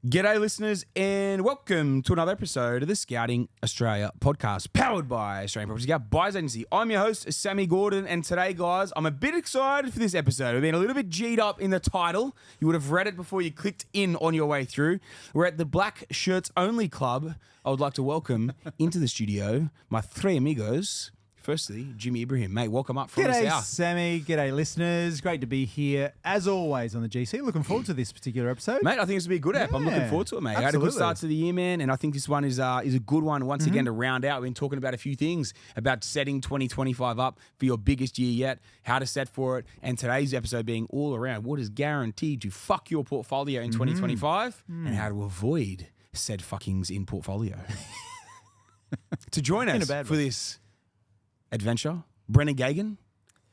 G'day listeners and welcome to another episode of the Scouting Australia podcast powered by Australian Property Scout Buyers Agency. I'm your host, Sammy Gordon, and today, guys, I'm a bit excited for this episode. I've been a little bit G'd up in the title. You would have read it before you clicked in on your way through. We're at the Black Shirts Only Club. I would like to welcome into the studio my three amigos. Firstly, Jimmy Ibrahim. Mate, welcome up from the G'day, south. Sammy. G'day, listeners. Great to be here, as always, on the GC. Looking forward to this particular episode. Mate, I think it's going to be a good app. I'm looking forward to it, mate. I had a good start to the year, man, and I think this one is a good one once again to round out. We've been talking about a few things about setting 2025 up for your biggest year yet, how to set for it, and today's episode being all around what is guaranteed to fuck your portfolio in 2025 and how to avoid said fuckings in portfolio. To join us for this adventure, Brendan Geoghegan,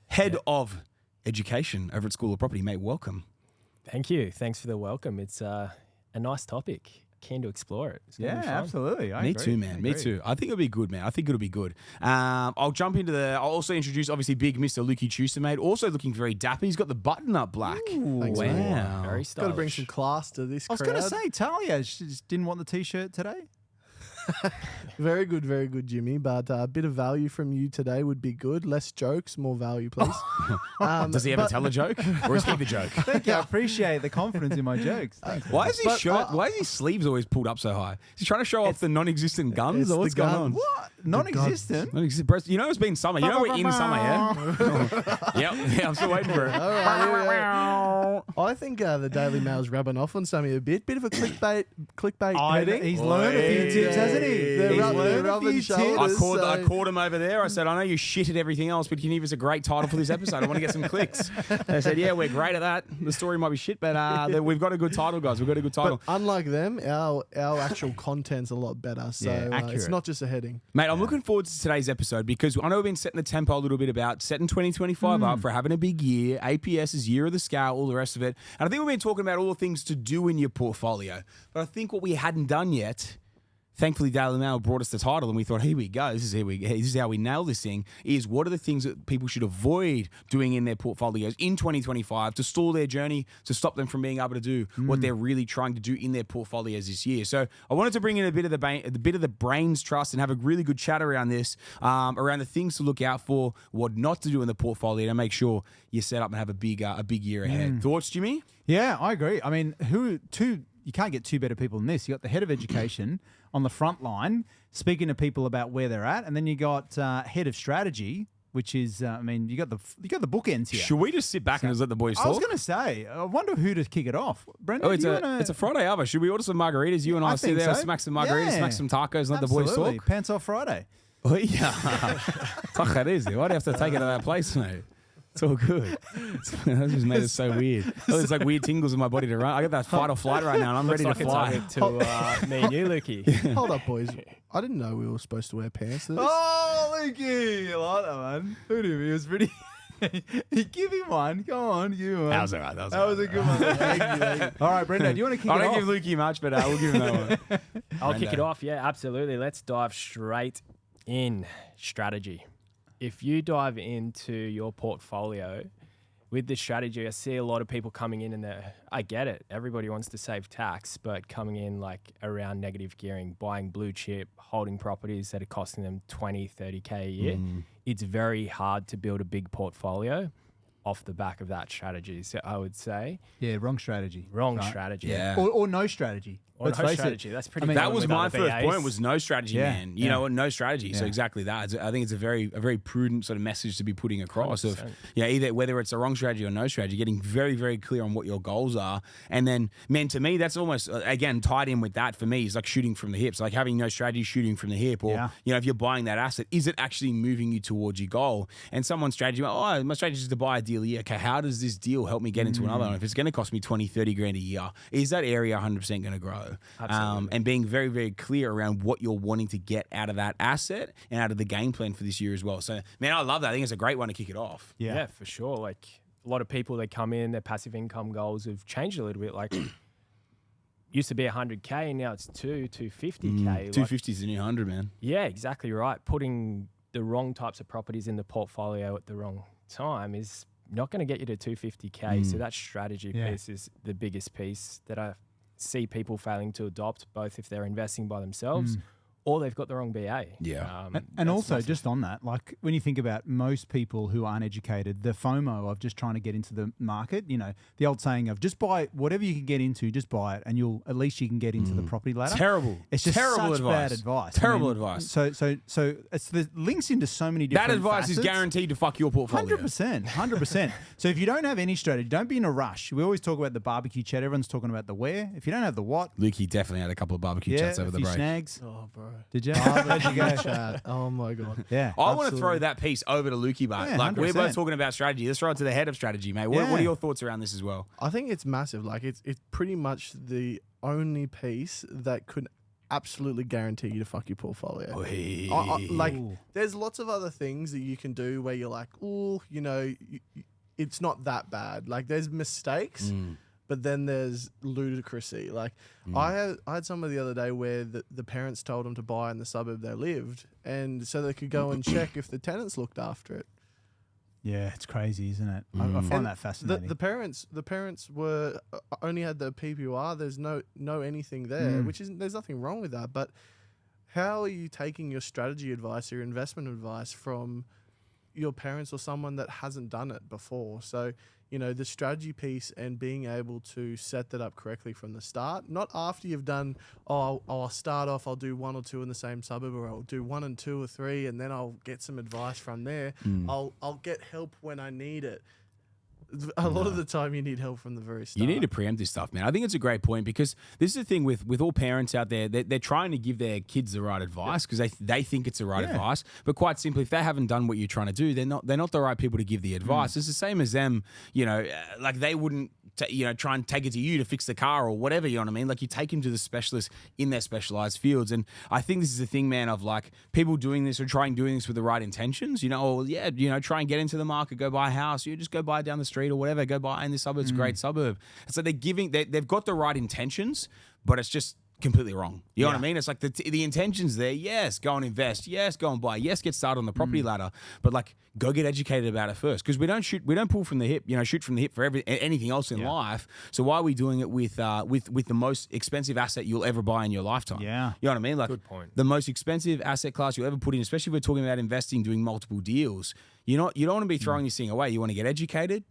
Head of Education over at School of Property. Mate, welcome. Thank you. Thanks for the welcome. It's a nice topic. Keen to explore it. Yeah, absolutely. I Me agree. too, man. Me too. I think it'll be good, man. I think it'll be good. I'll jump into I'll also introduce, obviously, big Mr. Luke Teeuwsen, mate. Also looking very dapper. He's got the button up black. Thanks, wow. man. Very Got stylish. to bring some class to this I was crowd. going to say, Talia, she just didn't want the T-shirt today. Very good, Jimmy. But a bit of value from you today would be good. Less jokes, more value, please. Does he ever tell a joke? Or is he the joke? Thank you. I appreciate the confidence in my jokes. Thanks. Why is his why is his sleeves always pulled up so high? Is he trying to show off the non-existent guns it's or what's the going gun. on? What? Non-existent? Non-existent breast. You know it's been summer. You know we're in summer, yeah? Yeah, I'm still waiting for it. All right, I think the Daily Mail's rubbing off on Sammy a bit. Bit of a clickbait heading. He's learned a few tips, hasn't he? They're He's rubbing learned a few shoulders. tips. I caught him over there. I said, I know you shit at everything else, but can you give us a great title for this episode? I want to get some clicks. They said, yeah, we're great at that. The story might be shit, but we've got a good title, guys. We've got a good title. But unlike them, our actual content's a lot better. So accurate. it's not just a heading. Mate, I'm looking forward to today's episode because I know we've been setting the tempo a little bit about setting 2025 up for having a big year. APS is year of the scout, all the rest of it. And I think we've been talking about all the things to do in your portfolio. But I think what we hadn't done yet, thankfully Daily Mail brought us the title and we thought, here we go, this is how we nail this thing, is what are the things that people should avoid doing in their portfolios in 2025 to stall their journey, to stop them from being able to do what they're really trying to do in their portfolios this year. So I wanted to bring in a bit of the brains trust and have a really good chat around this, around the things to look out for, what not to do in the portfolio to make sure you set up and have a big year ahead. Thoughts, Jimmy? Yeah, I agree. I mean, you can't get two better people than this. You got the head of education on the front line speaking to people about where they're at, and then you got head of strategy, which is, you got the bookends here. Should we just sit back and just let the boys talk? I was going to say, I wonder who to kick it off. Brendan, it's a Friday hour. Should we order some margaritas? You and I sit think there, so. smack some margaritas, smack some tacos, and let the boys Absolutely. talk? Pants off Friday. Oh, yeah. Fuck, that is. Why do you have to take it to that place, mate? It's all good. That just made it so weird. There's like weird tingles in my body to run. I got that fight or flight right now, and I'm ready to fly. To me and you, Lukey. Hold up, boys. I didn't know we were supposed to wear pants. Oh, Lukey. I like that one. Who knew? He was pretty... Give him one. Come on, give him one. That was all right. That was a good one. Thank you. All right, Brendan, do you want to kick it off? I don't give Lukey much, but we'll give him that one. I'll kick it off. Yeah, absolutely. Let's dive straight in. Strategy. If you dive into your portfolio with the strategy, I see a lot of people coming in and I get it. Everybody wants to save tax, but coming in like around negative gearing, buying blue chip, holding properties that are costing them 20, 30K a year. It's very hard to build a big portfolio off the back of that strategy. So I would say... Yeah, wrong strategy. Wrong strategy. Yeah. Or no strategy. Or Let's no face strategy. it. That's pretty That common was with my other first VAs. point, was no strategy, Yeah, man. yeah. You know, no strategy. So Yeah. exactly that. I think it's a very prudent sort of message to be putting across of, 100%. either whether it's a wrong strategy or no strategy, getting very, very clear on what your goals are. And then, man, to me, that's almost, again, tied in with that for me is like shooting from the hips, like having no strategy, shooting from the hip. Or, if you're buying that asset, is it actually moving you towards your goal? And someone's strategy, my strategy is to buy a deal a year. Okay, how does this deal help me get into another one? If it's going to cost me 20, 30 grand a year, is that area 100% going to grow? Absolutely. And being very, very clear around what you're wanting to get out of that asset and out of the game plan for this year as well. So, man, I love that. I think it's a great one to kick it off. Yeah, for sure. Like a lot of people, they come in, their passive income goals have changed a little bit. Like used to be 100K and now it's 250K. 250 is the new 100, man. Yeah, exactly right. Putting the wrong types of properties in the portfolio at the wrong time is not going to get you to 250K. So that strategy piece is the biggest piece that I see people failing to adopt, both if they're investing by themselves or they've got the wrong BA. Yeah. And that's also, massive. just on that, like when you think about most people who aren't educated, the FOMO of just trying to get into the market, you know, the old saying of just buy whatever you can get into, just buy it, and at least you can get into the property ladder. Terrible. It's just terrible such advice. bad advice. Terrible advice. So it's the links into so many different That advice is facets. guaranteed to fuck your portfolio. 100%. So if you don't have any strategy, don't be in a rush. We always talk about the barbecue chat. Everyone's talking about the where. If you don't have the what, Lukey definitely had a couple of barbecue chats over a the few break. snags. Oh, bro. Did you? Where'd you go, chat? Oh my god. Yeah. I want to Absolutely. throw that piece over to Lukey, mate. Yeah, like, we're 100%. both talking about strategy. Let's throw it to the head of strategy, mate. What Yeah. are your thoughts around this as well? I think it's massive. Like it's pretty much the only piece that could absolutely guarantee you to fuck your portfolio. Like Ooh. there's lots of other things that you can do where you're like, oh, you know, it's not that bad. Like there's mistakes. But then there's ludicrousy. Like I had someone the other day where the parents told them to buy in the suburb they lived, and so they could go and check if the tenants looked after it. Yeah, it's crazy, isn't it? I find And that fascinating. The parents were only had the PPR. There's no anything there, which is there's nothing wrong with that. But how are you taking your strategy advice or your investment advice from your parents or someone that hasn't done it before? So, you know, the strategy piece and being able to set that up correctly from the start, not after you've done, I'll start off, I'll do 1 or 2 in the same suburb, or I'll do 1 and 2 or 3, and then I'll get some advice from there. I'll get help when I need it. A lot of the time you need help from the very start. You need to preempt this stuff, man. I think it's a great point because this is the thing with all parents out there. They're trying to give their kids the right advice because they think it's the right advice. But quite simply, if they haven't done what you're trying to do, they're not the right people to give the advice. It's the same as them, you know, like they wouldn't, try and take it to you to fix the car or whatever, you know what I mean? Like you take them to the specialists in their specialized fields. And I think this is the thing, man, of like people doing this or doing this with the right intentions, try and get into the market, go buy a house, you just go buy it down the street or whatever, go buy in this suburb, it's a great suburb. It's like they've got the right intentions, but it's just completely wrong. You know what I mean? It's like the intentions there. Yes, go and invest. Yes, go and buy. Yes, get started on the property ladder. But like, go get educated about it first, because we don't pull from the hip. Shoot from the hip for anything else in life. So why are we doing it with the most expensive asset you'll ever buy in your lifetime? Yeah. You know what I mean? Like, Good point. The most expensive asset class you'll ever put in, especially if we're talking about investing, doing multiple deals. You don't want to be throwing this thing away. You want to get educated,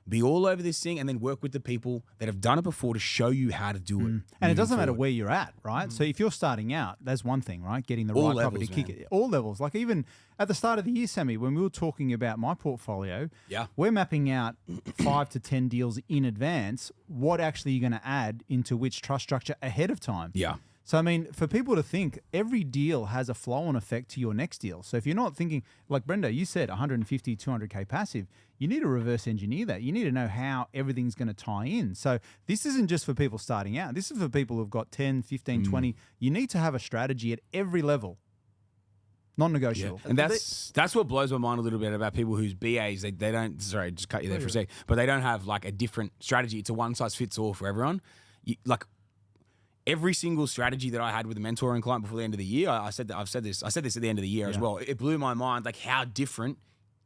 be all over this thing, and then work with the people that have done it before to show you how to do it. And it doesn't matter where you're at, right? So if you're starting out, that's one thing, right? Getting the right property, levels, kick it, all levels. Like even at the start of the year, Sammy, when we were talking about my portfolio, we're mapping out 5 to 10 deals in advance. What actually you're going to add into which trust structure ahead of time? Yeah. So, I mean, for people to think every deal has a flow-on effect to your next deal. So if you're not thinking, like Brenda, you said 150, 200K passive, you need to reverse engineer that. You need to know how everything's going to tie in. So this isn't just for people starting out. This is for people who've got 10, 15, 20. You need to have a strategy at every level. Non-negotiable. And that's what blows my mind a little bit about people whose BAs, they don't, sorry, just cut you there for a sec, but they don't have like a different strategy. It's a one-size-fits-all for everyone. Every single strategy that I had with a mentoring client before the end of the year, I've said this at the end of the year as well. It blew my mind like how different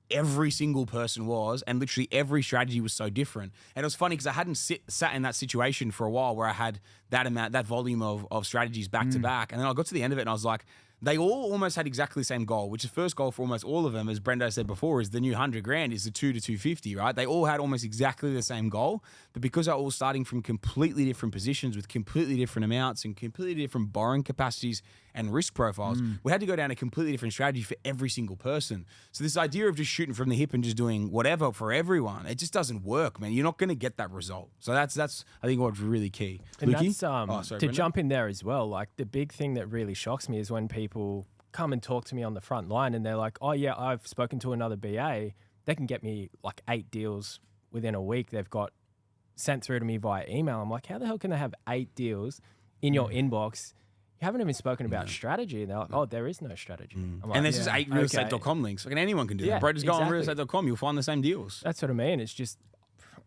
every single person was, and literally every strategy was so different. And it was funny because I hadn't sat in that situation for a while where I had that volume of strategies back to back. And then I got to the end of it and I was like, they all almost had exactly the same goal, which the first goal for almost all of them, as Brendo said before, is the new 100 grand is the 2 to 250, right? They all had almost exactly the same goal, but because they're all starting from completely different positions with completely different amounts and completely different borrowing capacities and risk profiles, we had to go down a completely different strategy for every single person. So this idea of just shooting from the hip and just doing whatever for everyone, it just doesn't work, man. You're not going to get that result. So that's I think what's really key. And Lukey? that's, Sorry, to Brendan? jump in there as well, like the big thing that really shocks me is when people come and talk to me on the front line and they're like, oh yeah, I've spoken to another BA. They can get me like 8 deals within a week. They've got sent through to me via email. I'm like, how the hell can they have 8 deals in your inbox? You haven't even spoken about strategy. And they're like, oh, there is no strategy. I'm like, And this is 8 realestate.com links. Like anyone can do that. Bro, just go on realestate.com. You'll find the same deals. That's what I mean. It's just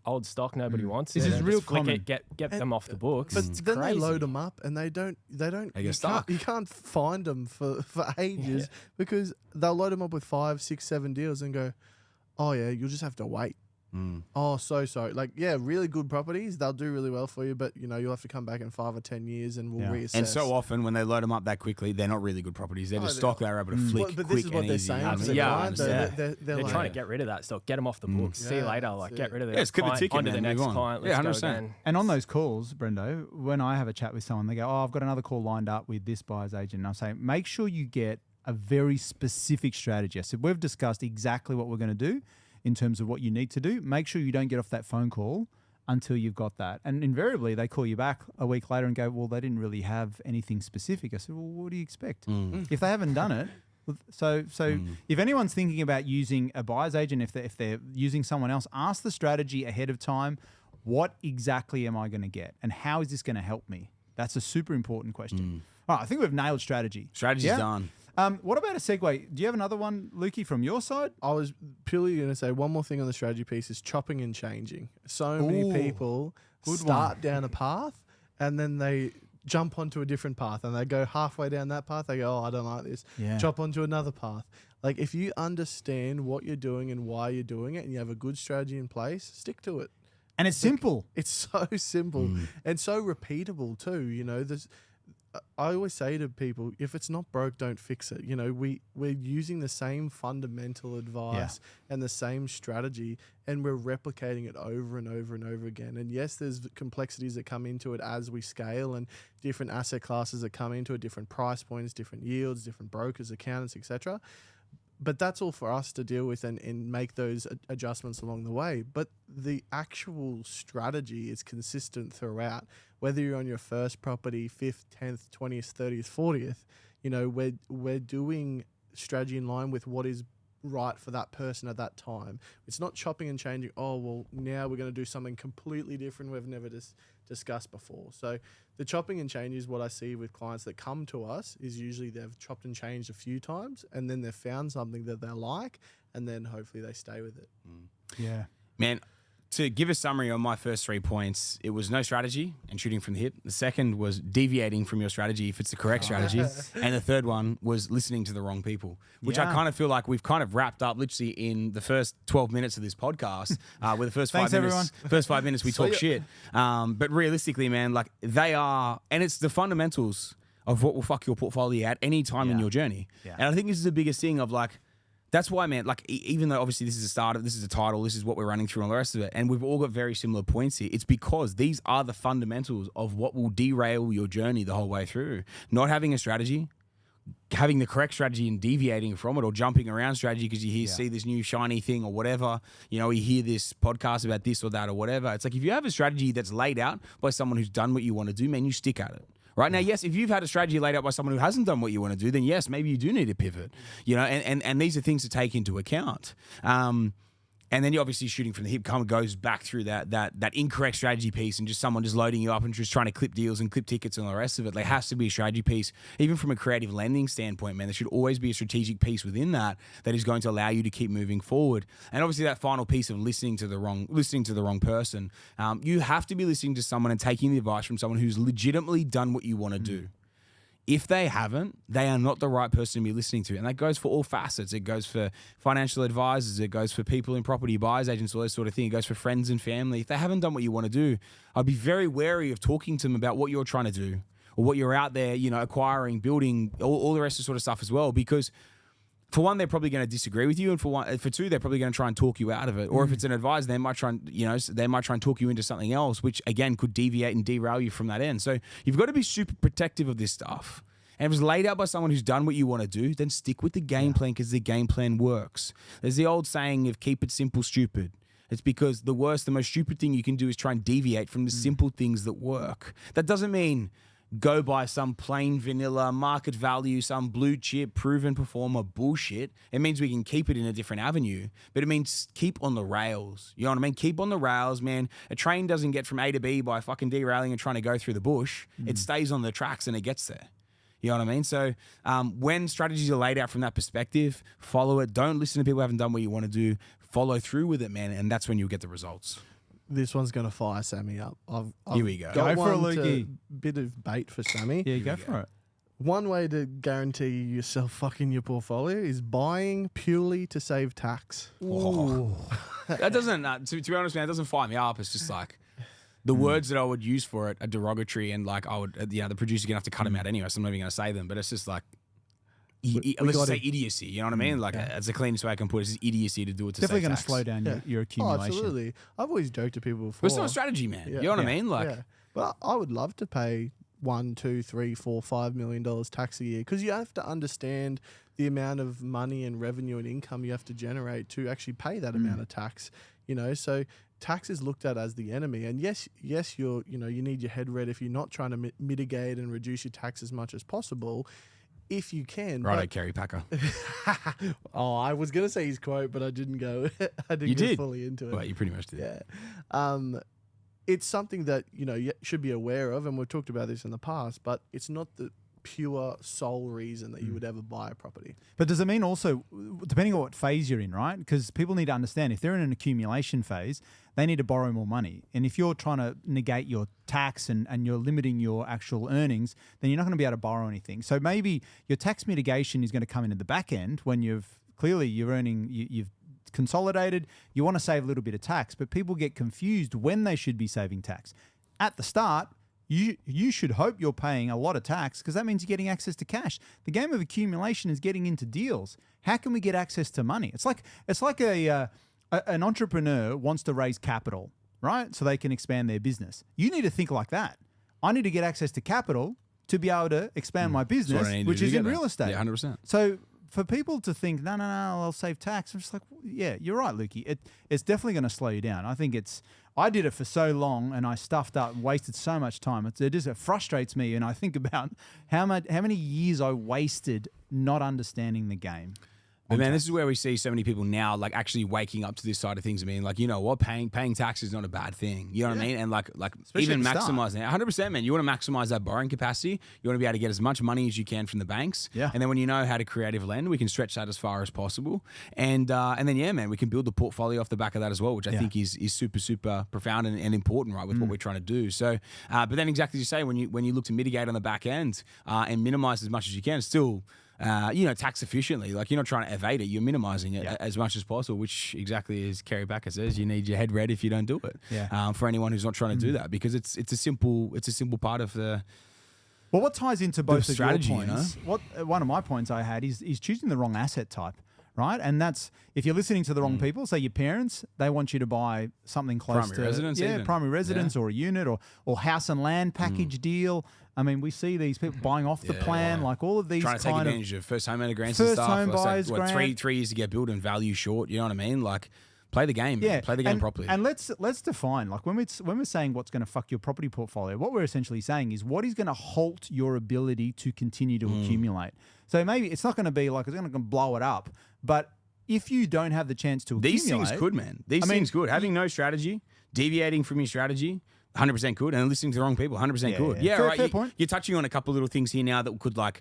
old stock. Nobody wants This it. is and real just flick common. it, get them off the books. But It's then they crazy. load them up and they get stuck. You can't find them for ages because they'll load them up with 5, 6, 7 deals and go, oh yeah, you'll just have to wait. Oh, so. Like, yeah, really good properties, they'll do really well for you, but, you'll have to come back in 5 or 10 years and we'll reassess. And so often when they load them up that quickly, they're not really good properties. They're just stock they're able to flick but quick this is what and they're easy. saying. Absolutely. They're like, trying to get rid of that stock, get them off the books. See you later. Like, get rid of it. Yeah, it's clip a ticket, on to man, the move next on. client. Yeah, Let's go 100%. again. And on those calls, Brendo, when I have a chat with someone, they go, "Oh, I've got another call lined up with this buyer's agent." And I say, make sure you get a very specific strategy. I said, we've discussed exactly what we're going to do in terms of what you need to do. Make sure you don't get off that phone call until you've got that. And invariably, they call you back a week later and go, "Well, they didn't really have anything specific." I said, "Well, what do you expect? If they haven't done it?" So if anyone's thinking about using a buyer's agent, if they're using someone else, ask the strategy ahead of time. What exactly am I going to get? And how is this going to help me? That's a super important question. All right, I think we've nailed strategy. Strategy's done. What about a segue? Do you have another one, Lukey, from your side? I was purely going to say one more thing on the strategy piece is chopping and changing. So many people start down a path and then they jump onto a different path and they go halfway down that path. They go, "Oh, I don't like this." Yeah. Chop onto another path. Like, if you understand what you're doing and why you're doing it and you have a good strategy in place, stick to it. And it's simple. It's so simple and so repeatable too. I always say to people, if it's not broke, don't fix it. We're using the same fundamental advice and the same strategy, and we're replicating it over and over and over again. And yes, there's complexities that come into it as we scale, and different asset classes that come into it, different price points, different yields, different brokers, accountants, etc. But that's all for us to deal with and make those adjustments along the way. But the actual strategy is consistent throughout. Whether you're on your first property, 5th, 10th, 20th, 30th, 40th, we're doing strategy in line with what is right for that person at that time. It's not chopping and changing. Oh, well, now we're going to do something completely different we've never discussed before. So the chopping and change is what I see with clients that come to us is usually they've chopped and changed a few times and then they've found something that they like and then hopefully they stay with it. Yeah. Man, to give a summary on my first 3 points, it was no strategy and shooting from the hip. The second was deviating from your strategy if it's the correct strategy. And the third one was listening to the wrong people, which I kind of feel like we've kind of wrapped up literally in the first 12 minutes of this podcast. With the first Thanks, 5 minutes, first 5 minutes we talk shit. But realistically, man, like they are, and it's the fundamentals of what will fuck your portfolio at any time in your journey. Yeah. And I think this is the biggest thing of like, that's why, man, like, even though obviously this is a startup, this is a title, this is what we're running through and all the rest of it, and we've all got very similar points here, it's because these are the fundamentals of what will derail your journey the whole way through. Not having a strategy, having the correct strategy and deviating from it, or jumping around strategy because you see this new shiny thing or whatever, you hear this podcast about this or that or whatever. It's like, if you have a strategy that's laid out by someone who's done what you want to do, man, you stick at it. Right now, yes, if you've had a strategy laid out by someone who hasn't done what you want to do, then yes, maybe you do need to pivot, and these are things to take into account. And then you're obviously shooting from the hip kind of goes back through that incorrect strategy piece and just someone just loading you up and just trying to clip deals and clip tickets and all the rest of it. There has to be a strategy piece, even from a creative lending standpoint, man. There should always be a strategic piece within that is going to allow you to keep moving forward. And obviously that final piece of listening to the wrong person. You have to be listening to someone and taking the advice from someone who's legitimately done what you want to do. If they haven't, they are not the right person to be listening to. And that goes for all facets. It goes for financial advisors. It goes for people in property, buyers agents, all those sort of things. It goes for friends and family. If they haven't done what you want to do, I'd be very wary of talking to them about what you're trying to do or what you're out there, acquiring, building, all the rest of the sort of stuff as well. Because for one, they're probably going to disagree with you, and for two, they're probably going to try and talk you out of it. Or if it's an advisor, they might try and talk you into something else, which again could deviate and derail you from that end. So you've got to be super protective of this stuff. And if it's laid out by someone who's done what you want to do, then stick with the game plan because the game plan works. There's the old saying of keep it simple, stupid. It's because the most stupid thing you can do is try and deviate from the simple things that work. That doesn't mean go by some plain vanilla market value, some blue chip proven performer bullshit. It means we can keep it in a different avenue, but it means keep on the rails. You know what I mean? Keep on the rails, man. A train doesn't get from A to B by fucking derailing and trying to go through the bush. It stays on the tracks and it gets there. You know what I mean? So when strategies are laid out from that perspective, follow it. Don't listen to people who haven't done what you want to do. Follow through with it, man, and that's when you'll get the results. This one's going to fire Sammy up. I've Here we go. got Go for it, one Lukey. bit of bait for Sammy. Yeah, go for it. One way to guarantee yourself fucking your portfolio is buying purely to save tax. That doesn't, to be honest, man, it doesn't fire me up. It's just like the words that I would use for it are derogatory, and like I would, the producer's gonna have to cut them out anyway, so I'm not even gonna say them. But it's just like, let's just say idiocy. You know what I mean? Like it's the cleanest way I can put it. It's just idiocy to do it to Definitely save going to tax. slow down your accumulation. Oh, absolutely. I've always joked to people before. But it's not a strategy, man. You know what I mean? Like, But I would love to pay $1, $2, $3, $4, $5 million tax a year, because you have to understand the amount of money and revenue and income you have to generate to actually pay that amount of tax. You know, so tax is looked at as the enemy. And yes, you need your head read if you're not trying to mitigate and reduce your tax as much as possible, if you can. Righto, Kerry Packer. I was gonna say his quote, but I didn't go. I didn't go fully into it. Well, you pretty much did. Yeah. It's something that you should be aware of, and we've talked about this in the past. But it's not the pure sole reason that you would ever buy a property. But does it mean also, depending on what phase you're in, right? Because people need to understand, if they're in an accumulation phase, they need to borrow more money. And if you're trying to negate your tax and you're limiting your actual earnings, then you're not going to be able to borrow anything. So maybe your tax mitigation is going to come in at the back end when you're earning, you've consolidated, you want to save a little bit of tax, but people get confused when they should be saving tax. At the start, you should hope you're paying a lot of tax, because that means you're getting access to cash. The game of accumulation is getting into deals. How can we get access to money? It's like an entrepreneur wants to raise capital, right? So they can expand their business. You need to think like that. I need to get access to capital to be able to expand my business, which is in real estate. Yeah, 100%. So for people to think, no, I'll save tax, I'm just like, yeah, you're right, Lukey. It's definitely going to slow you down. I think I did it for so long, and I stuffed up and wasted so much time. It frustrates me, and I think about how many years I wasted not understanding the game. But man, this is where we see so many people now, like, actually waking up to this side of things and being like, you know what, paying tax is not a bad thing. You know what I mean? And like especially even at the start. maximizing it. 100%, man. You want to maximize that borrowing capacity. You want to be able to get as much money as you can from the banks. Yeah. And then when you know how to creative lend, we can stretch that as far as possible. And then, yeah, man, we can build the portfolio off the back of that as well, which I think is super, super profound and important, right, with what we're trying to do. So, but then exactly as you say, when you look to mitigate on the back end and minimize as much as you can, still... tax efficiently. Like, you're not trying to evade it, you're minimizing it as much as possible, which exactly as Kerry Backer says, you need your head read if you don't do it. Yeah. For anyone who's not trying to do that, because it's a simple part of the... Well, what ties into both of strategy, your points, one of my points I had is choosing the wrong asset type, right? And that's, if you're listening to the wrong people, say your parents, they want you to buy something close Primary to residence even. primary residence or a unit or house and land package deal. I mean, we see these people buying off the plan, like all of these trying to take advantage of first homeowner grants and first stuff. home buyers grant. 3 years to get built and value short. You know what I mean? Like, play the game. Man. Play the game properly. And let's define, like, when we're saying what's going to fuck your property portfolio, what we're essentially saying is what is going to halt your ability to continue to accumulate. So maybe it's not going to be like it's going to blow it up, but if you don't have the chance to accumulate, these things could, man. These things could. Having no strategy, deviating from your strategy, 100% good, and listening to the wrong people, 100% good. Yeah, fair, right. Fair point. You're touching on a couple of little things here now that could, like,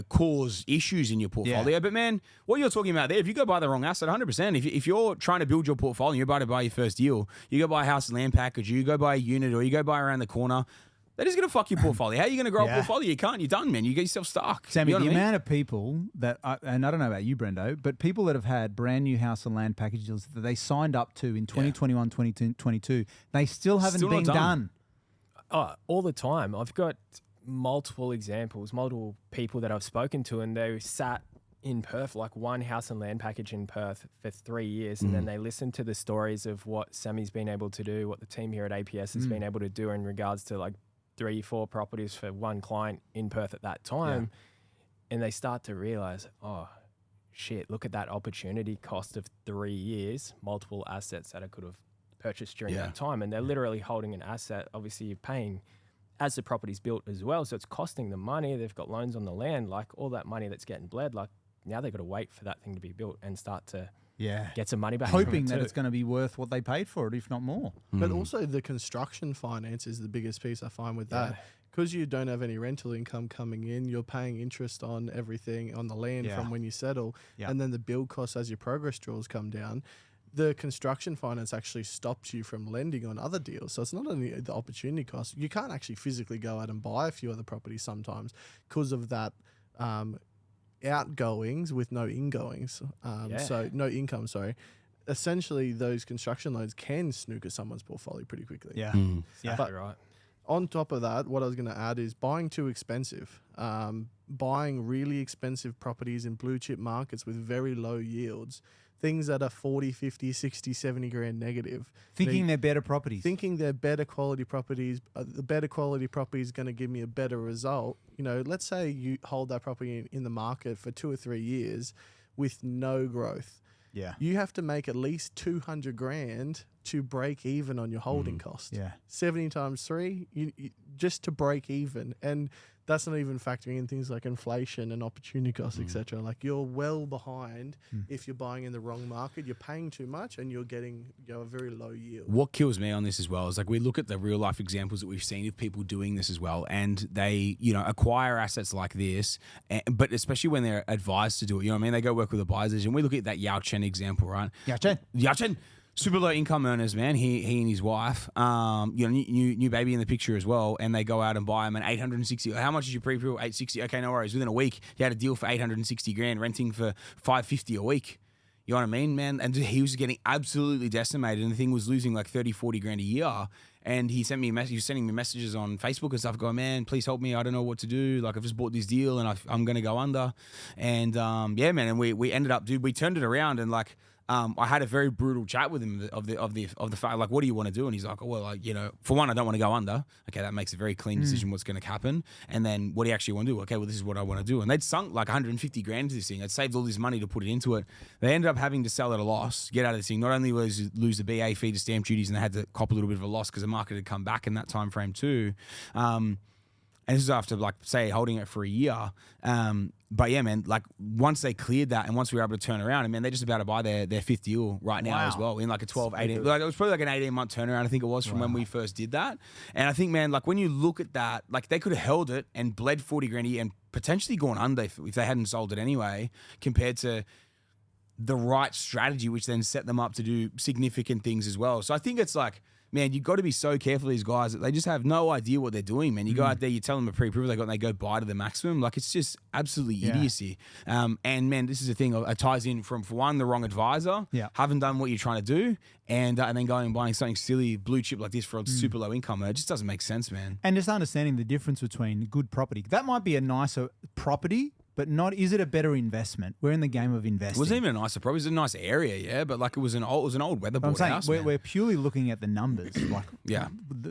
cause issues in your portfolio. Yeah. But man, what you're talking about there, if you go buy the wrong asset, 100%. If you're trying to build your portfolio, you're about to buy your first deal, you go buy a house and land package, you go buy a unit, or you go buy around the corner. That is going to fuck your portfolio. How are you going to grow a portfolio? You can't. You're done, man. You get yourself stuck. Sammy, you know the amount of people that, and I don't know about you, Brendo, but people that have had brand new house and land package deals that they signed up to in 2021, 2022, they still haven't been done. Oh, all the time. I've got multiple examples, multiple people that I've spoken to, and they sat in Perth, like one house and land package in Perth for 3 years, and then they listened to the stories of what Sammy's been able to do, what the team here at APS has been able to do in regards to like 3-4 properties for one client in Perth at that time, and they start to realize, oh shit, look at that opportunity cost of 3 years, multiple assets that I could have purchased during that time, and they're literally holding an asset. Obviously, you're paying as the property's built as well, so it's costing them money. They've got loans on the land, like all that money that's getting bled. Like now they've got to wait for that thing to be built and start to get some money back, hoping that it's going to be worth what they paid for it, if not more. But also the construction finance is the biggest piece I find with that. Because you don't have any rental income coming in, you're paying interest on everything on the land from when you settle, and then the build costs as your progress draws come down. The construction finance actually stops you from lending on other deals. So it's not only the opportunity cost. You can't actually physically go out and buy a few other properties sometimes because of that outgoings with no ingoings. So no income, sorry. Essentially, those construction loans can snooker someone's portfolio pretty quickly. Yeah. Exactly right. On top of that, what I was going to add is buying too expensive. Buying really expensive properties in blue chip markets with very low yields. Things that are 40, 50, 60, 70 grand negative. Thinking they're better properties. Thinking they're better quality properties. The better quality property is going to give me a better result. You know, let's say you hold that property in the market for 2 or 3 years with no growth. Yeah. You have to make at least 200 grand to break even on your holding cost. Yeah. 70 times 3, you just to break even. And that's not even factoring in things like inflation and opportunity costs, etc. Like, you're well behind if you're buying in the wrong market. You're paying too much and you're getting a very low yield. What kills me on this as well is like we look at the real life examples that we've seen of people doing this as well, and they, acquire assets like this, but especially when they're advised to do it, you know what I mean? They go work with a buyer's agent. We look at that Yao Chen example, right? Yao Chen. Super low income earners, man. He and his wife, new baby in the picture as well, and they go out and buy him an 860. How much is your pre-approval? 860. Okay, no worries. Within a week, he had a deal for 860 grand, renting for 550 a week. You know what I mean, man? And he was getting absolutely decimated, and the thing was losing like 30, 40 grand a year. And he sent me a message. He was sending me messages on Facebook and stuff, going, "Man, please help me. I don't know what to do. Like, I've just bought this deal, and I'm going to go under." And man, and we ended up, dude. We turned it around, and like. I had a very brutal chat with him of the fact, like, what do you want to do? And he's like, oh, well, like, for one, I don't want to go under. Okay, that makes a very clean decision what's going to happen. And then what do you actually want to do? Okay, well, this is what I want to do. And they'd sunk like 150 grand into this thing. They'd saved all this money to put it into it. They ended up having to sell at a loss, get out of this thing. Not only was lose the BA fee to stamp duties, and they had to cop a little bit of a loss because the market had come back in that time frame too. And this is after, like, say, holding it for a year. But yeah, man, like, once they cleared that and once we were able to turn around, and man, they're just about to buy their fifth deal right now as well in like a 12, 18. Like, it was probably like an 18-month turnaround, I think it was, from when we first did that. And I think, man, like, when you look at that, like, they could have held it and bled 40 grand a year and potentially gone under if they hadn't sold it anyway, compared to the right strategy, which then set them up to do significant things as well. So I think it's like, man, you've got to be so careful of these guys that they just have no idea what they're doing, man. You go out there, you tell them a pre-approval they got, and they go buy to the maximum. Like, it's just absolutely idiocy. And man, this is the thing. It ties in from, for one, the wrong advisor, haven't done what you're trying to do, and then going and buying something silly, blue chip like this for a super low income. It just doesn't make sense, man. And just understanding the difference between good property. That might be a nicer property, but not, is it a better investment? We're in the game of investing. It wasn't even a nicer property. It was a nice area, yeah, but like it was an old weatherboard house. We're purely looking at the numbers. Like,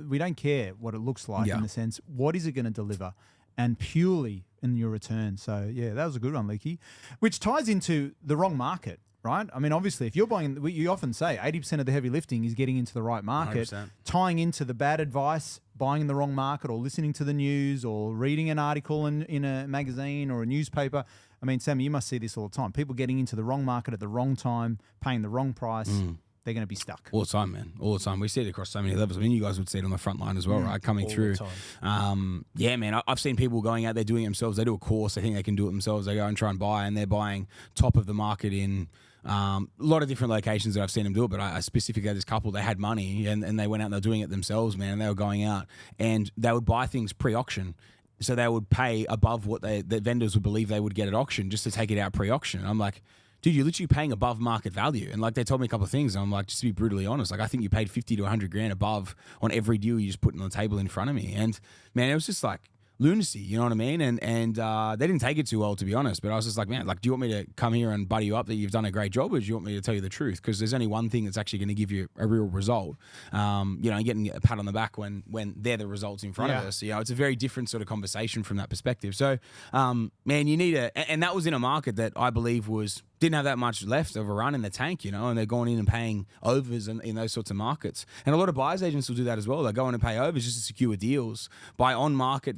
we don't care what it looks like in the sense, what is it going to deliver, and purely in your return. So yeah, that was a good one, Leaky, which ties into the wrong market. Right? I mean, obviously, if you're buying, you often say 80% of the heavy lifting is getting into the right market, 100%. Tying into the bad advice, buying in the wrong market, or listening to the news, or reading an article in a magazine or a newspaper. I mean, Sammy, you must see this all the time. People getting into the wrong market at the wrong time, paying the wrong price. They're going to be stuck. All the time, man. All the time. We see it across so many levels. I mean, you guys would see it on the front line as well, right? Coming all through. the time. Yeah, man. I've seen people going out there doing it themselves. They do a course. They think they can do it themselves. They go and try and buy, and they're buying top of the market in a lot of different locations that I've seen them do it. But I specifically had this couple, they had money, and they went out and they were doing it themselves, man. And they were going out and they would buy things pre-auction. So they would pay above what the vendors would believe they would get at auction just to take it out pre-auction. I'm like, dude, you're literally paying above market value. And like, they told me a couple of things. And I'm like, just to be brutally honest, like, I think you paid 50 to 100 grand above on every deal you just put on the table in front of me. And man, it was just like lunacy, you know what I mean? And they didn't take it too well, to be honest. But I was just like, man, like, do you want me to come here and buddy you up that you've done a great job, or do you want me to tell you the truth? Because there's only one thing that's actually going to give you a real result. Getting a pat on the back when they're the results in front of us. It's a very different sort of conversation from that perspective. So, man, you need and that was in a market that I believe didn't have that much left of a run in the tank, and they're going in and paying overs in those sorts of markets. And a lot of buyers agents will do that as well. They go in and pay overs just to secure deals, buy on market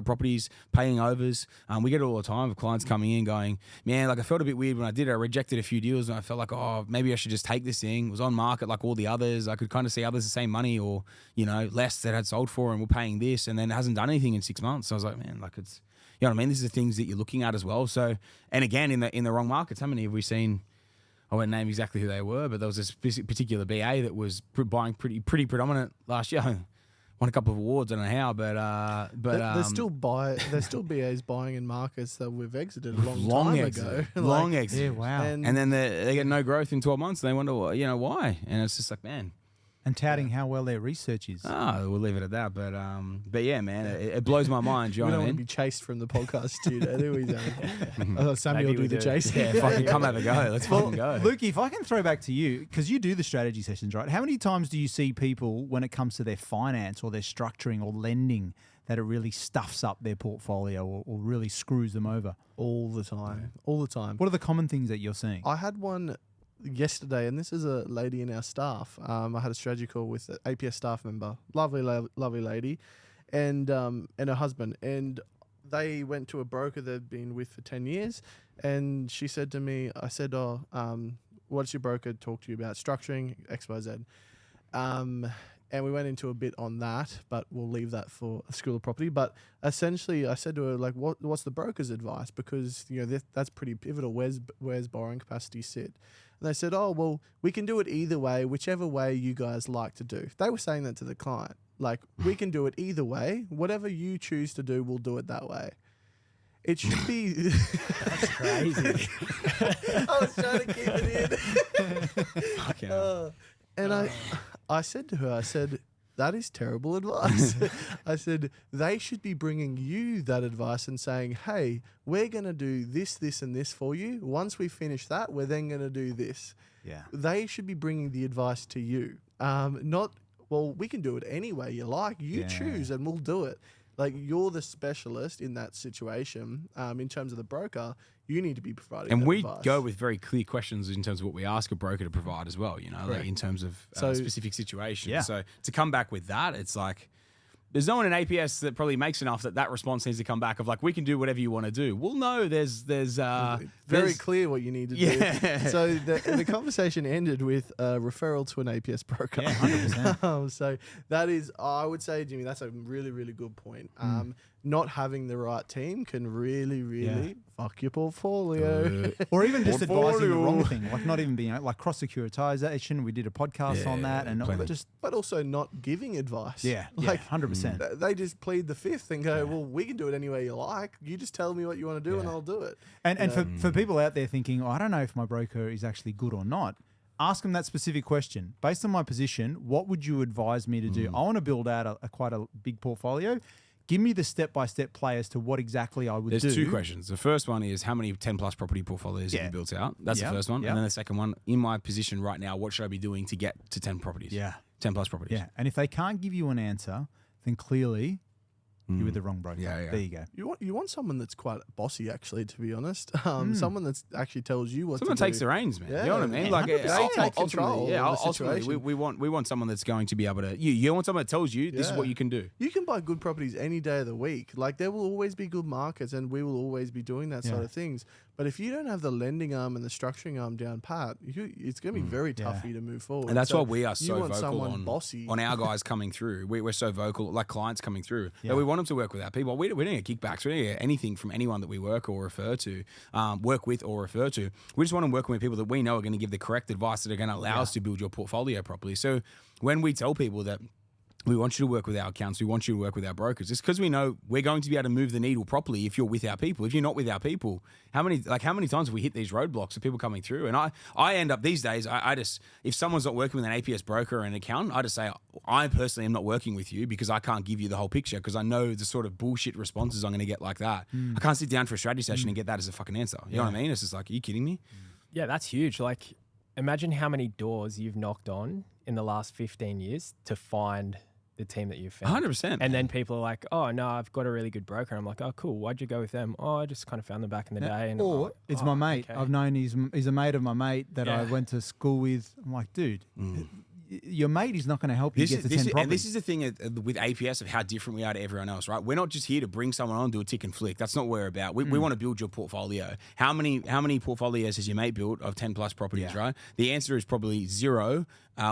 properties, paying overs. We get it all the time of clients coming in going, man, like, I felt a bit weird when I did it. I rejected a few deals and I felt like, oh, maybe I should just take this thing. It was on market like all the others. I could kind of see others the same money or, less that had sold for, and we're paying this, and then it hasn't done anything in 6 months. So I was like, man, like, it's, you know what I mean? These are the things that you're looking at as well. So, and again, in the wrong markets, how many have we seen? I won't name exactly who they were, but there was this particular BA that was buying pretty predominant last year. won a couple of awards. I don't know how, but there's still BAs buying in markets that we've exited a long time ago. Long exit. Yeah, wow. And, And then they get no growth in 12 months. And they wonder, why? And it's just like, man. And touting how well their research is. We'll leave it at that. But yeah, man, it blows my mind. You we know don't what I want to mean? be chased from the podcast studio, do we, Zane? Sammy will Maybe do we the do. chasing. Yeah, fucking come have a go. Let's fucking go. Luke, if I can throw back to you, because you do the strategy sessions, right? How many times do you see people when it comes to their finance or their structuring or lending that it really stuffs up their portfolio or really screws them over? All the time. All the time. What are the common things that you're seeing? I had one yesterday, and this is a lady in our staff. I had a strategy call with an APS staff member, lovely lady, and her husband, and they went to a broker they'd been with for 10 years, and she said to me, I said, what does your broker talk to you about? Structuring, XYZ. And we went into a bit on that, but we'll leave that for a School of Property. But essentially, I said to her, like, what's the broker's advice? Because, that's pretty pivotal. Where's borrowing capacity sit? And they said, oh, well, we can do it either way, whichever way you guys like to do. They were saying that to the client. Like, we can do it either way. Whatever you choose to do, we'll do it that way. It should be... That's crazy. I was trying to keep it in. Fucking hell. And I said to her, that is terrible advice. I said, they should be bringing you that advice and saying, hey, we're going to do this, this, and this for you. Once we finish that, we're then going to do this. Yeah. They should be bringing the advice to you. Not, well, we can do it any way you like. You choose and we'll do it. Like, you're the specialist in that situation. In terms of the broker, you need to be providing And that we advice. go with very clear questions in terms of what we ask a broker to provide as well, like in terms of So- specific situations. Yeah. So to come back with that, it's like, there's no one in APS that probably makes enough that response needs to come back of like, we can do whatever you want to do. Well, no, there's very clear what you need to do. So the conversation ended with a referral to an APS broker. Yeah, 100%. So that is, I would say, Jimmy, that's a really, really good point. Not having the right team can really, really fuck your portfolio. Or even just advising the wrong Portfolio. thing, like not even being like cross securitization. We did a podcast on that, and plenty. just But also not giving advice. like 100%. They just plead the fifth and go, well, we can do it any way you like. You just tell me what you want to do and I'll do it. And for people out there thinking, I don't know if my broker is actually good or not, ask them that specific question. Based on my position, what would you advise me to do? I want to build out quite a big portfolio. Give me the step-by-step play as to what exactly I would do. There's two questions. The first one is, how many 10 plus property portfolios have you built out? That's the first one. Yeah. And then the second one, in my position right now, what should I be doing to get to 10 properties? Yeah. 10 plus properties. Yeah. And if they can't give you an answer, then clearly you're with the wrong broker. Yeah, yeah. There you go. You want someone that's quite bossy, actually, to be honest. Someone that actually tells you what Someone to do. takes the reins, man. Yeah, you know what I mean? yeah, Like, 100%. They take ultimately, control yeah, of the ultimately, situation. we want someone that's going to be able to. You want someone that tells you this is Yeah. what you can do. You can buy good properties any day of the week. Like, there will always be good markets, and we will always be doing that sort of things. But if you don't have the lending arm and the structuring arm down pat, it's going to be very tough for you to move forward. And that's So why we are you so want vocal someone bossy. on our guys coming through. We're so vocal, like clients coming through, that we want them to work with our people. We don't get kickbacks. We don't get anything from anyone that we work or refer to, work with or refer to. We just want them working with people that we know are going to give the correct advice that are going to allow us to build your portfolio properly. So when we tell people that we want you to work with our accounts, we want you to work with our brokers, it's because we know we're going to be able to move the needle properly if you're with our people. If you're not with our people, how many times have we hit these roadblocks of people coming through? And I end up these days, I just, if someone's not working with an APS broker or an accountant, I just say, I personally am not working with you because I can't give you the whole picture, because I know the sort of bullshit responses I'm going to get like that. I can't sit down for a strategy session and get that as a fucking answer. You know what I mean? It's just like, are you kidding me? Yeah, that's huge. Like, imagine how many doors you've knocked on in the last 15 years to find the team that you've found. 100%. And then people are like, oh, no, I've got a really good broker. I'm like, oh, cool. Why'd you go with them? Oh, I just kind of found them back in the day. And Or it's my mate. okay. I've known he's a mate of my mate that I went to school with. I'm like, dude, your mate is not going to help you get to 10 properties. And this is the thing with APS of how different we are to everyone else, right? We're not just here to bring someone on, do a tick and flick. That's not what we're about. We want to build your portfolio. How many portfolios has your mate built of 10 plus properties, right? The answer is probably zero,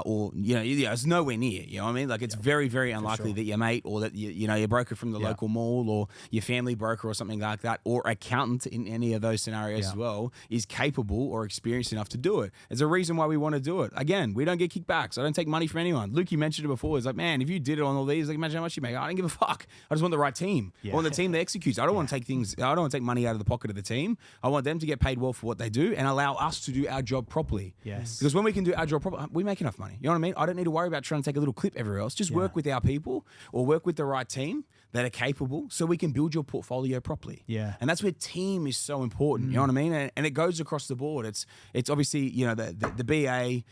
or it's nowhere near. You know what I mean? Like, it's very, very unlikely that your mate, or that your broker from the local mall, or your family broker or something like that, or accountant in any of those scenarios as well, is capable or experienced enough to do it. There's a reason why we want to do it. Again, we don't get kickbacks. I don't take money from anyone. Luke, you mentioned it before. It's like, man, if you did it on all these, like, imagine how much you make. I don't give a fuck. I just want the right team. I want the team that executes. I don't want to take things. I don't want to take money out of the pocket of the team. I want them to get paid well for what they do and allow us to do our job properly. Yes. Because when we can do our job properly, we make enough money. You know what I mean? I don't need to worry about trying to take a little clip everywhere else. Just work with our people or work with the right team that are capable so we can build your portfolio properly. Yeah. And that's where team is so important. You know what I mean? And it goes across the board. It's obviously, you know, the BA,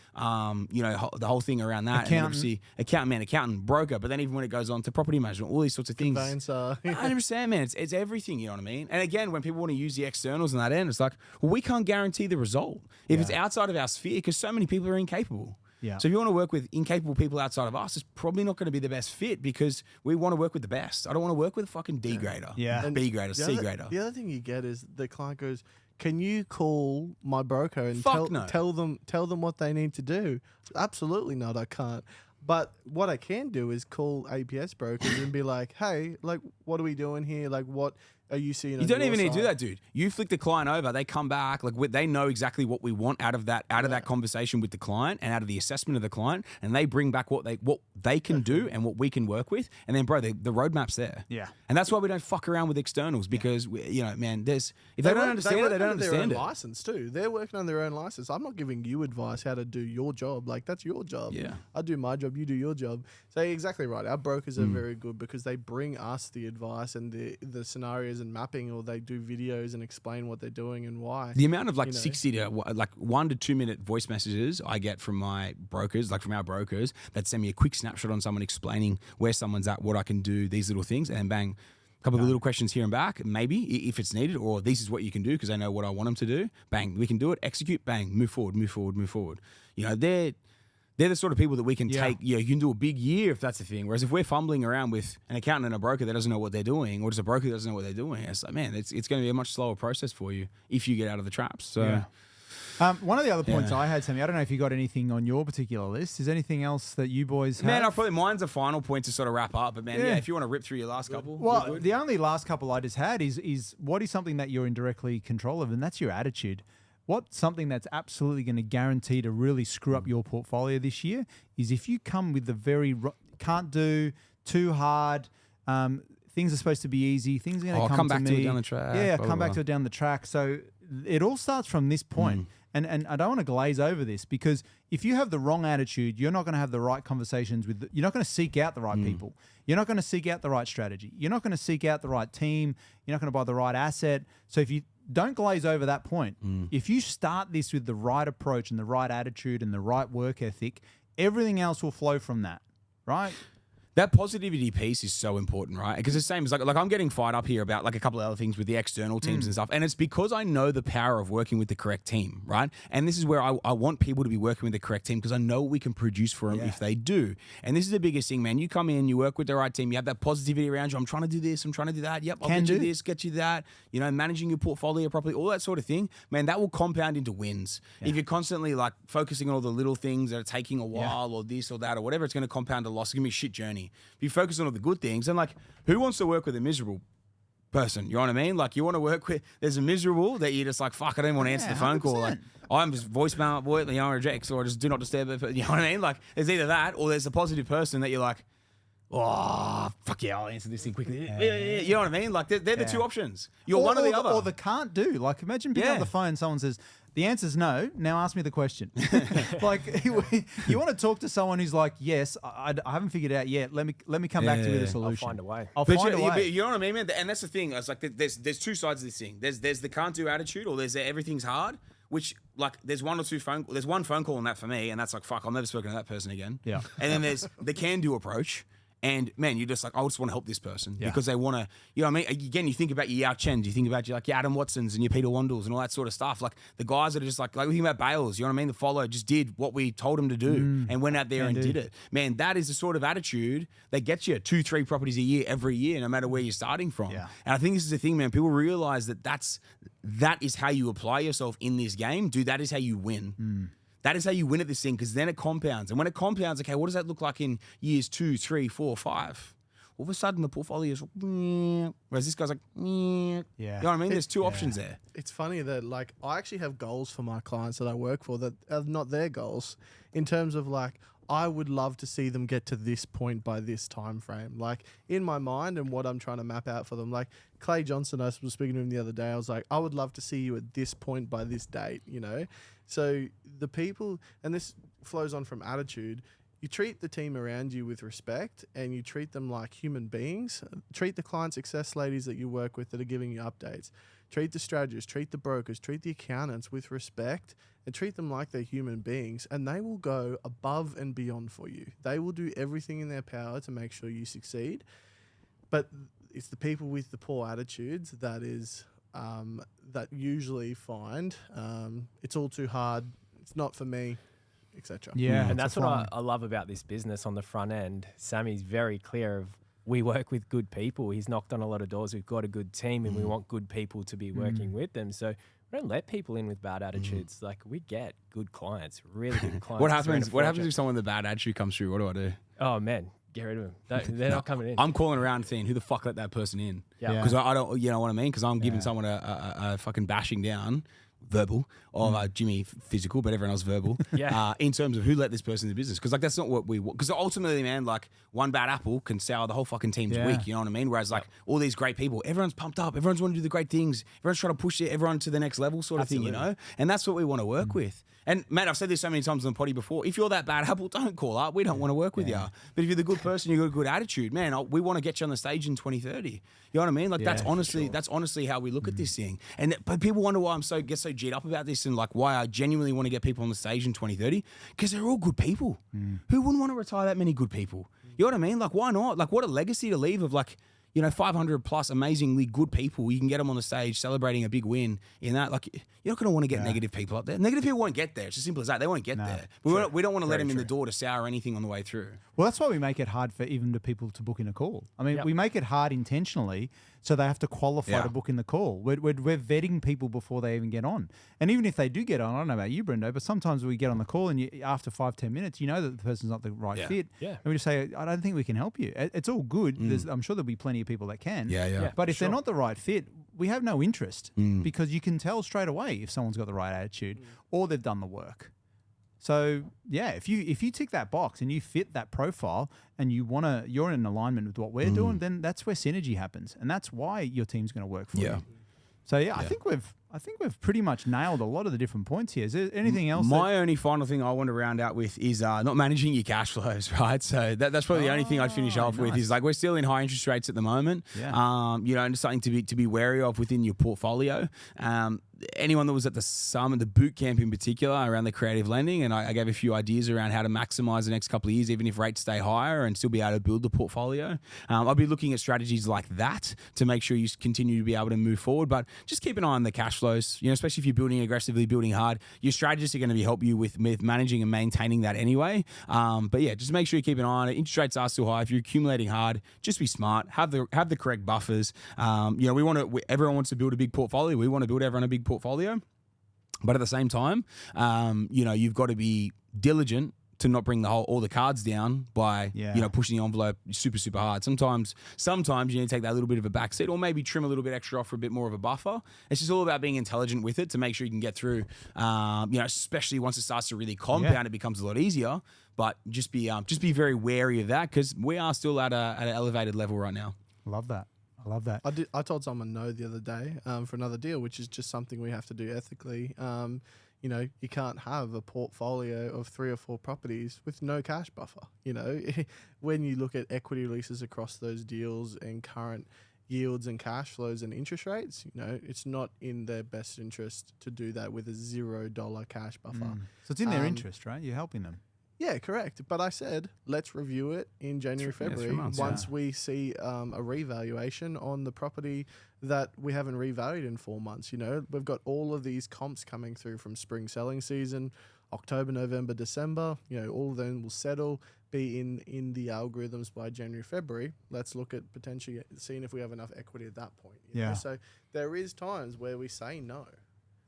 you know, the whole thing around that. Accountant. And obviously accountant, broker, but then even when it goes on to property management, all these sorts of things. Conveyancer. 100%, man. It's everything, you know what I mean? And again, when people want to use the externals on that end, it's like, well, we can't guarantee the result if it's outside of our sphere because so many people are incapable. Yeah. So if you want to work with incapable people outside of us, it's probably not going to be the best fit because we want to work with the best. I don't want to work with a fucking D grader, B grader, C grader. The other thing you get is the client goes, "Can you call my broker and no. tell them what they need to do?" Absolutely not, I can't. But what I can do is call APS brokers and be like, "Hey, like, what are we doing here? Like, what are you seeing?" You don't even need to do that, dude. You flick the client over, they come back, like they know exactly what we want out of that conversation with the client and out of the assessment of the client, and they bring back what they can do and what we can work with, and then bro, the roadmap's there. Yeah. And that's why we don't fuck around with externals because you know, man, if they don't understand it, they don't understand their own license too. They're working on their own license. I'm not giving you advice how to do your job. Like that's your job. Yeah. I do my job, you do your job. So you're exactly right. Our brokers are very good because they bring us the advice and the scenarios and mapping, or they do videos and explain what they're doing and why. The amount of 60 to 1 to 2 minute voice messages I get from my brokers, like from our brokers, that send me a quick snapshot on someone explaining where someone's at, what I can do, these little things, and bang, a couple of little questions here and back, maybe if it's needed, or this is what you can do because I know what I want them to do. Bang, we can do it, execute, bang, move forward. You know, they're the sort of people that we can take, you can do a big year if that's the thing. Whereas if we're fumbling around with an accountant and a broker that doesn't know what they're doing, or just a broker that doesn't know what they're doing, it's like, man, it's going to be a much slower process for you if you get out of the traps. So, one of the other points I had, Sammy, I don't know if you got anything on your particular list. Is there anything else that you boys have? Man, mine's a final point to sort of wrap up. But man, if you want to rip through your last couple. Well, the only last couple I just had is what is something that you're in directly control of, and that's your attitude. What's something that's absolutely going to guarantee to really screw up your portfolio this year is if you come with the very can't do, too hard, things are supposed to be easy, things are going to come back to me. To it down the track. Yeah, come back to it down the track. So it all starts from this point. And I don't want to glaze over this because if you have the wrong attitude, you're not going to have the right conversations you're not going to seek out the right people. You're not going to seek out the right strategy. You're not going to seek out the right team. You're not going to buy the right asset. So if you don't glaze over that point, if you start this with the right approach and the right attitude and the right work ethic, everything else will flow from that, right? That positivity piece is so important, right? Because it's the same as like I'm getting fired up here about like a couple of other things with the external teams and stuff. And it's because I know the power of working with the correct team, right? And this is where I want people to be working with the correct team because I know we can produce for them if they do. And this is the biggest thing, man. You come in, you work with the right team, you have that positivity around you. I'm trying to do this, I'm trying to do that. Yep, I'll get you this, get you that. You know, managing your portfolio properly, all that sort of thing. Man, that will compound into wins. If you're constantly like focusing on all the little things that are taking a while or this or that or whatever, it's going to compound a loss. It's going to be a shit journey. If you focus on all the good things, and like, who wants to work with a miserable person? You know what I mean? Like, you want to work with, there's a miserable that you're just like, fuck, I don't want to answer the phone call. Like, I'm just voicemail, rejects, or just do not disturb it. You know what I mean? Like, there's either that, or there's a positive person that you're like, oh, fuck yeah, I'll answer this thing quickly. You know what I mean? Like, they're the two options. You're one or the other. Or the can't do. Like, imagine picking up the phone, someone says, the answer's no. Now ask me the question. Like, you want to talk to someone who's like, yes, I haven't figured it out yet. Let me come back to you with a solution. I'll find a way. I'll find a way. But you know what I mean, man? And that's the thing. It's like there's two sides of this thing. There's the can't do attitude, or there's the everything's hard. Which, like, there's one phone call on that for me, and that's like, fuck, I'll never spoken to that person again. Yeah. And then there's the can do approach. And man, you're just like, I just want to help this person because they want to, you know what I mean? Again, you think about your Yao Chens, you think about your Adam Watsons and your Peter Wandels and all that sort of stuff. Like the guys that are just like we think about Bales, you know what I mean? The follow just did what we told him to do and went out there and did it. Man, that is the sort of attitude that gets you 2-3 properties a year every year, no matter where you're starting from. Yeah. And I think this is the thing, man. People realize that is how you apply yourself in this game. Dude, that is how you win. That is how you win at this thing because then it compounds. And when it compounds, okay, what does that look like in years 2, 3, 4, 5? All of a sudden, the portfolio is, whereas this guy's like, you know what I mean? There's two options there. It's funny that, like, I actually have goals for my clients that I work for that are not their goals in terms of, like, I would love to see them get to this point by this time frame. Like in my mind and what I'm trying to map out for them. Like Clay Johnson, I was speaking to him the other day. I was like, I would love to see you at this point by this date, you know? So the people, and this flows on from attitude, you treat the team around you with respect and you treat them like human beings. Treat the client success ladies that you work with that are giving you updates. Treat the strategists, treat the brokers, treat the accountants with respect and treat them like they're human beings, and they will go above and beyond for you. They will do everything in their power to make sure you succeed. But it's the people with the poor attitudes that is that usually find it's all too hard, it's not for me, etc. Yeah, And that's what I love about this business on the front end. Sammy's very clear of we work with good people. He's knocked on a lot of doors. We've got a good team and we want good people to be working with them. So we don't let people in with bad attitudes. Like we get good clients, really good clients. What happens if someone with a bad attitude comes through? What do I do? Oh man, get rid of them. They're not coming in. I'm calling around saying, who the fuck let that person in? Yeah. Because I don't, you know what I mean? Because I'm giving someone a fucking bashing down, verbal, or Jimmy physical, but everyone else verbal. Yeah. In terms of who let this person in the business, because like that's not what we want. Because ultimately, man, like one bad apple can sour the whole fucking team's week. You know what I mean? Whereas like all these great people, everyone's pumped up, everyone's want to do the great things, everyone's trying to push everyone to the next level, sort of thing. You know, and that's what we want to work with. And Matt, I've said this so many times on the potty before. If you're that bad apple, don't call up. We don't want to work with you. But if you're the good person, you've got a good attitude, man. We want to get you on the stage in 2030. You know what I mean? Like that's honestly how we look at this thing. But people wonder why I get so G'd up about this and like why I genuinely want to get people on the stage in 2030 because they're all good people. Who wouldn't want to retire that many good people? You know what I mean? Like why not? Like what a legacy to leave of like, you know, 500 plus amazingly good people. You can get them on the stage celebrating a big win in that. Like, you're not going to want to get negative people up there. Negative people won't get there. It's as simple as that. They won't get there. We don't want to let them in the door to sour anything on the way through. Well, that's why we make it hard for even the people to book in a call. I mean, we make it hard intentionally so they have to qualify to book in the call. We're vetting people before they even get on. And even if they do get on, I don't know about you, Brendo, but sometimes we get on the call and after 5-10 minutes, you know that the person's not the right fit. Yeah. And we just say, I don't think we can help you. It's all good. I'm sure there'll be plenty of people that can. But if they're not the right fit, we have no interest because you can tell straight away if someone's got the right attitude or they've done the work. So yeah, if you tick that box and you fit that profile and you're in alignment with what we're doing, then that's where synergy happens, and that's why your team's going to work for you. So I think we've pretty much nailed a lot of the different points here. Is there anything else? My only final thing I want to round out with is not managing your cash flows, right? So that's probably the only thing I'd finish off with is like we're still in high interest rates at the moment. You know, and it's something to be wary of within your portfolio. Anyone that was at the boot camp in particular around the creative lending, and I gave a few ideas around how to maximize the next couple of years, even if rates stay higher, and still be able to build the portfolio. I'll be looking at strategies like that to make sure you continue to be able to move forward. But just keep an eye on the cash flows. You know, especially if you're building aggressively, building hard, your strategists are going to help you with managing and maintaining that anyway. But yeah, just make sure you keep an eye on it. Interest rates are still high. If you're accumulating hard, just be smart. Have the correct buffers. You know, everyone wants to build a big portfolio. We want to build everyone a big portfolio, but at the same time, you know, you've got to be diligent to not bring all the cards down by you know, pushing the envelope super hard. Sometimes you need to take that little bit of a backseat, or maybe trim a little bit extra off for a bit more of a buffer. It's just all about being intelligent with it to make sure you can get through. You know, especially once it starts to really compound, it becomes a lot easier. But just be very wary of that because we are still at an elevated level right now. Love that. I love that. I told someone no the other day for another deal, which is just something we have to do ethically. You know, you can't have a portfolio of 3 or 4 properties with no cash buffer. You know, when you look at equity releases across those deals and current yields and cash flows and interest rates, you know, it's not in their best interest to do that with a $0 cash buffer. So it's in their interest, right? You're helping them. Yeah, correct. But I said, let's review it in January, February, once we see a revaluation on the property that we haven't revalued in 4 months. You know, we've got all of these comps coming through from spring selling season, October, November, December. You know, all of them will settle, be in the algorithms by January, February. Let's look at potentially seeing if we have enough equity at that point. You know? So there is times where we say no.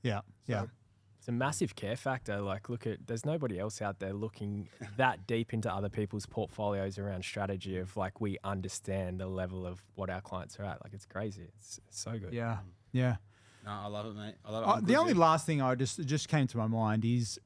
It's a massive care factor. Like, there's nobody else out there looking that deep into other people's portfolios around strategy of like, we understand the level of what our clients are at. Like, it's crazy. It's so good. Yeah. No, I love it, mate. I love it. The only last thing I just came to my mind is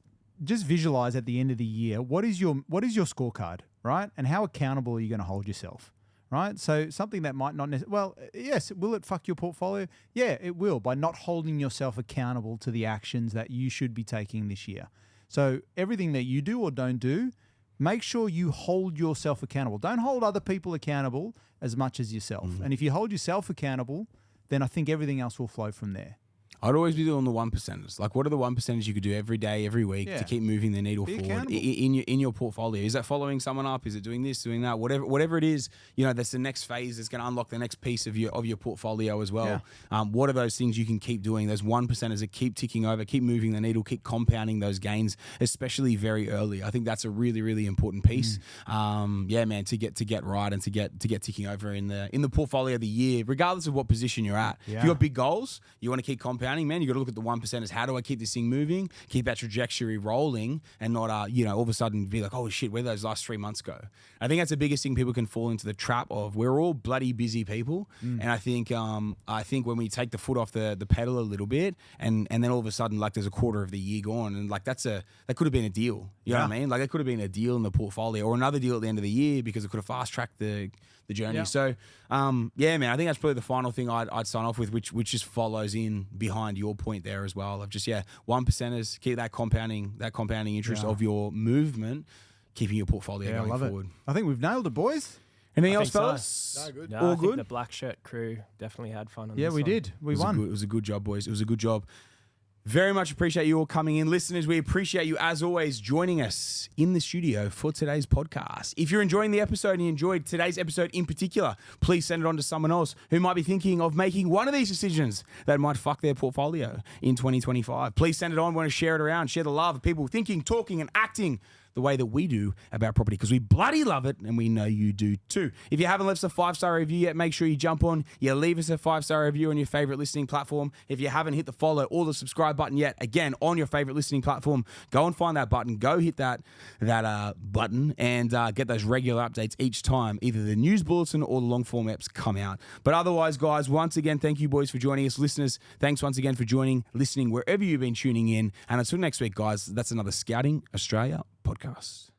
just visualize at the end of the year, what is your scorecard, right? And how accountable are you going to hold yourself, right? So something that might not necessarily, well, yes, will it fuck your portfolio? Yeah, it will, by not holding yourself accountable to the actions that you should be taking this year. So everything that you do or don't do, make sure you hold yourself accountable. Don't hold other people accountable as much as yourself. And if you hold yourself accountable, then I think everything else will flow from there. I'd always be doing the 1%ers. Like, what are the 1%ers you could do every day, every week Yeah. to keep moving the needle Be forward accountable. in your portfolio? Is that following someone up? Is it doing this, doing that? Whatever it is, you know, that's the next phase that's going to unlock the next piece of your portfolio as well. What are those things you can keep doing? Those 1%ers that keep ticking over, keep moving the needle, keep compounding those gains, especially very early. I think that's a really, really important piece. Yeah, man, to get right and to get ticking over in the portfolio of the year, regardless of what position you're at. Yeah. If you've got big goals, you want to keep compounding, man. You got to look at the 1%ers. How do I keep this thing moving? Keep that trajectory rolling, and not all of a sudden be like, oh shit, where did those last 3 months go? I think that's the biggest thing people can fall into the trap of. We're all bloody busy people, and I think when we take the foot off the pedal a little bit, and then all of a sudden, like, there's a quarter of the year gone, and like that could have been a deal. You know what I mean? Like, it could have been a deal in the portfolio, or another deal at the end of the year, because it could have fast tracked the journey. Yeah. So, yeah, man, I think that's probably the final thing I'd sign off with, which just follows in behind your point there as well, of just 1%ers, keep that compounding interest of your movement, keeping your portfolio Yeah, I going love forward. it. I think we've nailed it, boys. Anything I else, think so. fellas? No, good. No, All I think good? the black shirt crew definitely had fun on Yeah, this we one. did. We It won. was a good job, boys. It was a good job. Very much appreciate you all coming in. Listeners, we appreciate you, as always, joining us in the studio for today's podcast. If you're enjoying the episode and you enjoyed today's episode in particular, please send it on to someone else who might be thinking of making one of these decisions that might fuck their portfolio in 2025. Please send it on. We want to share it around, share the love of people thinking, talking, and acting the way that we do about property, because we bloody love it, and we know you do too. If you haven't left us a 5-star review yet, make sure you jump on, you leave us a 5-star review on your favorite listening platform. If you haven't hit the follow or the subscribe button yet, again, on your favorite listening platform, go and find that button, go hit that button, and get those regular updates each time either the news bulletin or the long form eps come out. But otherwise, guys, once again, thank you, boys, for joining us. Listeners, thanks once again for listening wherever you've been tuning in. And until next week, guys, that's another Scouting Australia podcast.